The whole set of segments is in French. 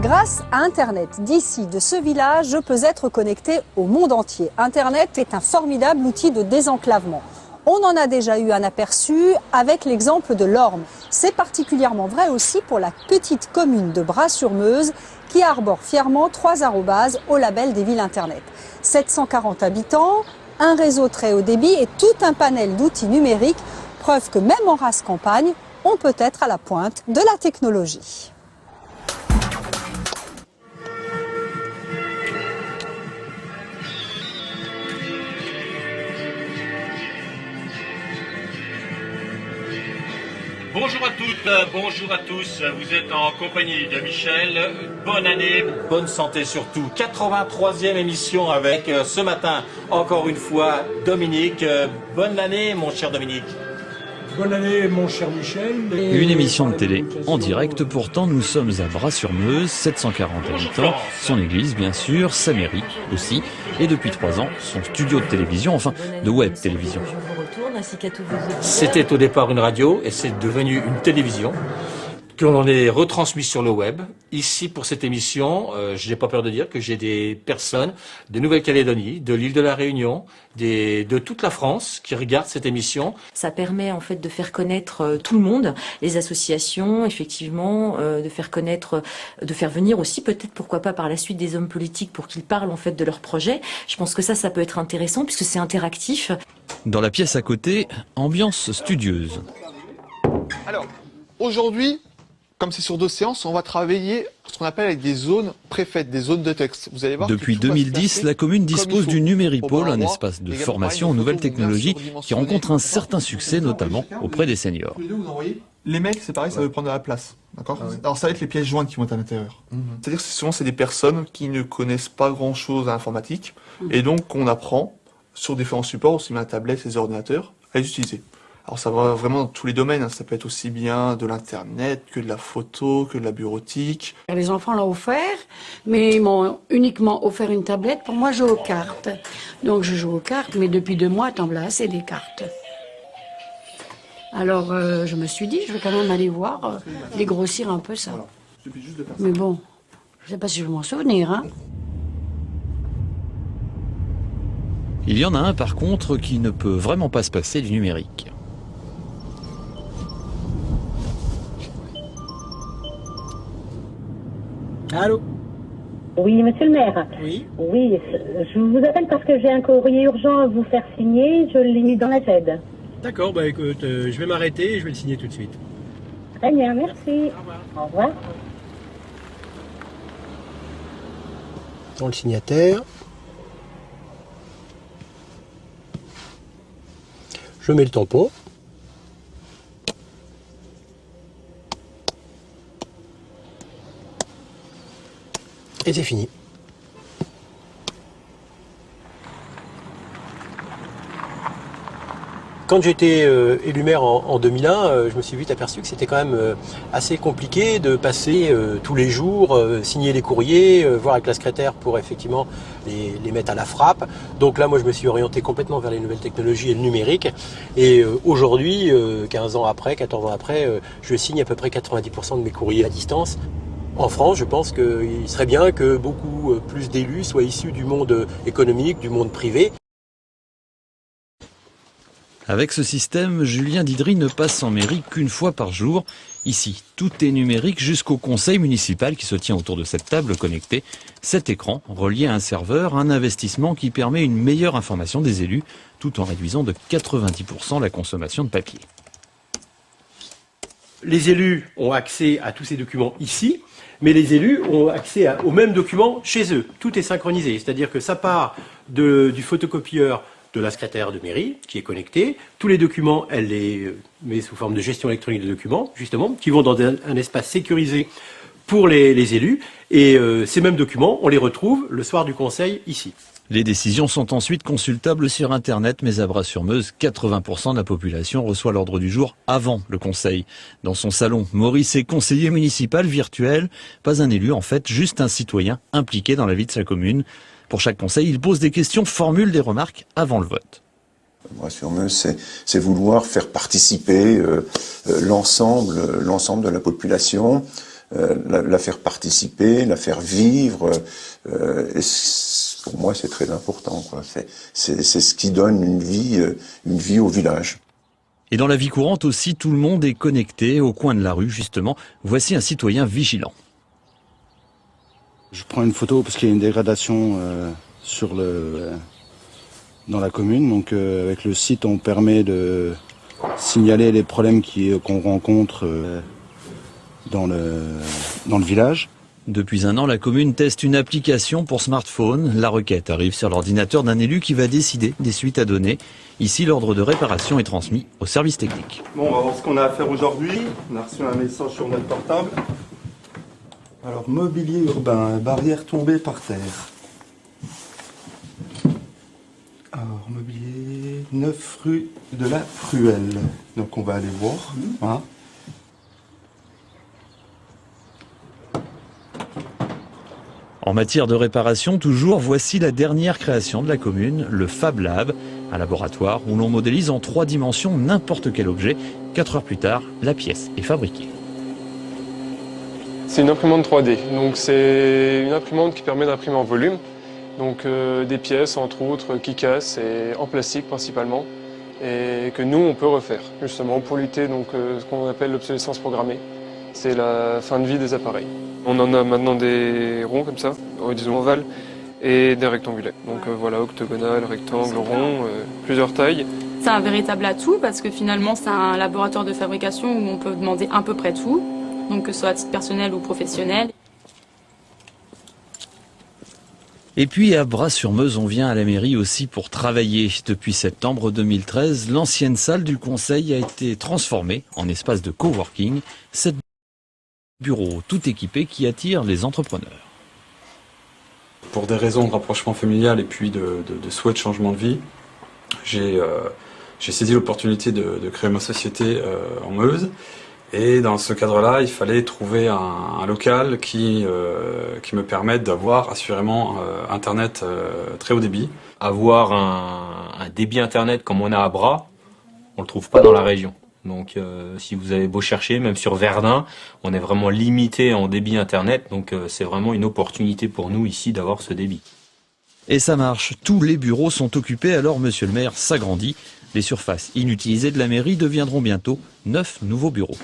Grâce à Internet, d'ici, de ce village, je peux être connecté au monde entier. Internet est un formidable outil de désenclavement. On en a déjà eu un aperçu avec l'exemple de l'Orme. C'est particulièrement vrai aussi pour la petite commune de Bras-sur-Meuse qui arbore fièrement 3 arrobases au label des villes Internet. 740 habitants, un réseau très haut débit et tout un panel d'outils numériques, preuve que même en race campagne, on peut être à la pointe de la technologie. Bonjour à toutes, bonjour à tous, vous êtes en compagnie de Michel, bonne année, bonne santé surtout. 83e émission avec ce matin, encore une fois, Dominique. Bonne année mon cher Dominique. Bonne année mon cher Michel. Une émission de télé en direct, pourtant nous sommes à Bras-sur-Meuse, 740 habitants, son église bien sûr, sa mairie aussi, et depuis 3 ans, son studio de télévision, enfin de web télévision. C'était au départ une radio et c'est devenu une télévision que l'on est retransmis sur le web. Ici, pour cette émission, je n'ai pas peur de dire que j'ai des personnes de Nouvelle-Calédonie, de l'île de la Réunion, de toute la France qui regardent cette émission. Ça permet en fait de faire connaître tout le monde, les associations, effectivement, de faire connaître, de faire venir aussi peut-être pourquoi pas par la suite des hommes politiques pour qu'ils parlent en fait de leurs projets. Je pense que ça peut être intéressant puisque c'est interactif. Dans la pièce à côté, ambiance studieuse. Alors, aujourd'hui, comme c'est sur 2 séances, on va travailler ce qu'on appelle avec des zones préfaites, des zones de texte. Vous allez voir. Depuis 2010, la commune dispose du Numéripôle, un espace de formation aux nouvelles technologies qui rencontre un certain succès, notamment auprès des seniors. Les mecs, c'est pareil, ça veut prendre de la place. D'accord. Alors ça va être les pièces jointes qui vont être à l'intérieur. C'est-à-dire que souvent, c'est des personnes qui ne connaissent pas grand-chose à l'informatique. Et donc, on apprend sur différents supports, aussi bien la tablette, les ordinateurs, à les utiliser. Alors ça va vraiment dans tous les domaines, ça peut être aussi bien de l'internet, que de la photo, que de la bureautique. Les enfants l'ont offert, mais ils m'ont uniquement offert une tablette pour moi jouer aux cartes. Donc je joue aux cartes, mais depuis 2 mois, t'en as assez des cartes. Alors je me suis dit, je vais quand même aller voir, dégrossir un peu ça. Mais bon, je sais pas si je vais m'en souvenir, hein. Il y en a un par contre qui ne peut vraiment pas se passer du numérique. Allô? Oui, monsieur le maire. Oui. Oui, je vous appelle parce que j'ai un courrier urgent à vous faire signer. Je l'ai mis dans la GED. D'accord, bah écoute, je vais m'arrêter et je vais le signer tout de suite. Très bien, merci. Au revoir. Dans le signataire. Je mets le tampon. Et c'est fini. Quand j'ai été élu maire en 2001, je me suis vite aperçu que c'était quand même assez compliqué de passer tous les jours, signer les courriers, voir avec la secrétaire pour effectivement les mettre à la frappe. Donc là, moi, je me suis orienté complètement vers les nouvelles technologies et le numérique. Et aujourd'hui, 15 ans après, 14 ans après, je signe à peu près 90% de mes courriers à distance. En France, je pense qu'il serait bien que beaucoup plus d'élus soient issus du monde économique, du monde privé. Avec ce système, Julien Didry ne passe en mairie qu'une fois par jour. Ici, tout est numérique jusqu'au conseil municipal qui se tient autour de cette table connectée. 7 écrans reliés à un serveur, un investissement qui permet une meilleure information des élus, tout en réduisant de 90% la consommation de papier. Les élus ont accès à tous ces documents ici, mais les élus ont accès aux mêmes documents chez eux. Tout est synchronisé, c'est-à-dire que ça part du photocopieur de la secrétaire de mairie qui est connectée. Tous les documents, elle les met sous forme de gestion électronique de documents, justement, qui vont dans un espace sécurisé pour les élus. Et ces mêmes documents, on les retrouve le soir du conseil ici. Les décisions sont ensuite consultables sur Internet, mais à Bras-sur-Meuse, 80% de la population reçoit l'ordre du jour avant le conseil. Dans son salon, Maurice est conseiller municipal virtuel, pas un élu en fait, juste un citoyen impliqué dans la vie de sa commune. Pour chaque conseil, il pose des questions, formule des remarques avant le vote. Bras-sur-Meuse, c'est vouloir faire participer l'ensemble de la population la faire participer, la faire vivre. Et pour moi, c'est très important, quoi. C'est ce qui donne une vie au village. Et dans la vie courante aussi, tout le monde est connecté au coin de la rue, justement. Voici un citoyen vigilant. Je prends une photo parce qu'il y a une dégradation dans la commune. Donc avec le site, on permet de signaler les problèmes qu'on rencontre dans le village. Depuis un an, la commune teste une application pour smartphone. La requête arrive sur l'ordinateur d'un élu qui va décider des suites à donner. Ici, l'ordre de réparation est transmis au service technique. Bon, on va voir ce qu'on a à faire aujourd'hui. On a reçu un message sur notre portable. Alors, mobilier urbain, barrière tombée par terre. Alors, mobilier 9 rue de la Pruelle. Donc, on va aller voir. Hein. En matière de réparation, toujours, voici la dernière création de la commune, le Fab Lab, un laboratoire où l'on modélise en 3 dimensions n'importe quel objet. 4 heures plus tard, la pièce est fabriquée. C'est une imprimante 3D, donc c'est une imprimante qui permet d'imprimer en volume, donc des pièces entre autres qui cassent et en plastique principalement, et que nous on peut refaire justement pour lutter donc ce qu'on appelle l'obsolescence programmée. C'est la fin de vie des appareils. On en a maintenant des ronds comme ça, disons ovales, et des rectangulaires. Donc voilà, octogonal, rectangle, rond, plusieurs tailles. C'est un véritable atout parce que finalement c'est un laboratoire de fabrication où on peut demander à peu près tout, donc que ce soit à titre personnel ou professionnel. Et puis à Bras-sur-Meuse, on vient à la mairie aussi pour travailler. Depuis septembre 2013, l'ancienne salle du conseil a été transformée en espace de coworking. 7 bureaux tout équipés qui attirent les entrepreneurs. Pour des raisons de rapprochement familial et puis de souhait de changement de vie, j'ai saisi l'opportunité de créer ma société en Meuse. Et dans ce cadre-là, il fallait trouver un local qui me permette d'avoir assurément Internet très haut débit. Avoir un débit Internet comme on a à Bras, on le trouve pas dans la région. Donc si vous avez beau chercher, même sur Verdun, on est vraiment limité en débit Internet. Donc c'est vraiment une opportunité pour nous ici d'avoir ce débit. Et ça marche, tous les bureaux sont occupés, alors monsieur le maire s'agrandit. Les surfaces inutilisées de la mairie deviendront bientôt 9 nouveaux bureaux.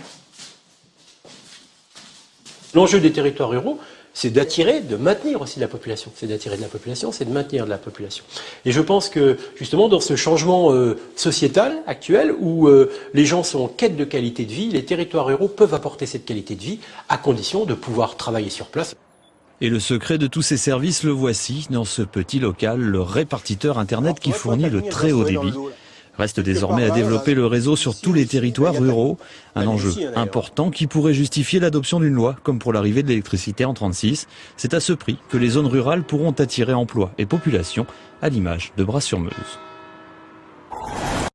L'enjeu des territoires ruraux, c'est d'attirer, de maintenir aussi la population. C'est d'attirer de la population, c'est de maintenir de la population. Et je pense que, justement, dans ce changement sociétal actuel, où les gens sont en quête de qualité de vie, les territoires ruraux peuvent apporter cette qualité de vie, à condition de pouvoir travailler sur place. Et le secret de tous ces services, le voici, dans ce petit local, le répartiteur Internet qui fournit le très haut débit. Reste désormais à développer le réseau sur tous les territoires ruraux, un enjeu important qui pourrait justifier l'adoption d'une loi, comme pour l'arrivée de l'électricité en 1936. C'est à ce prix que les zones rurales pourront attirer emploi et population, à l'image de Bras-sur-Meuse.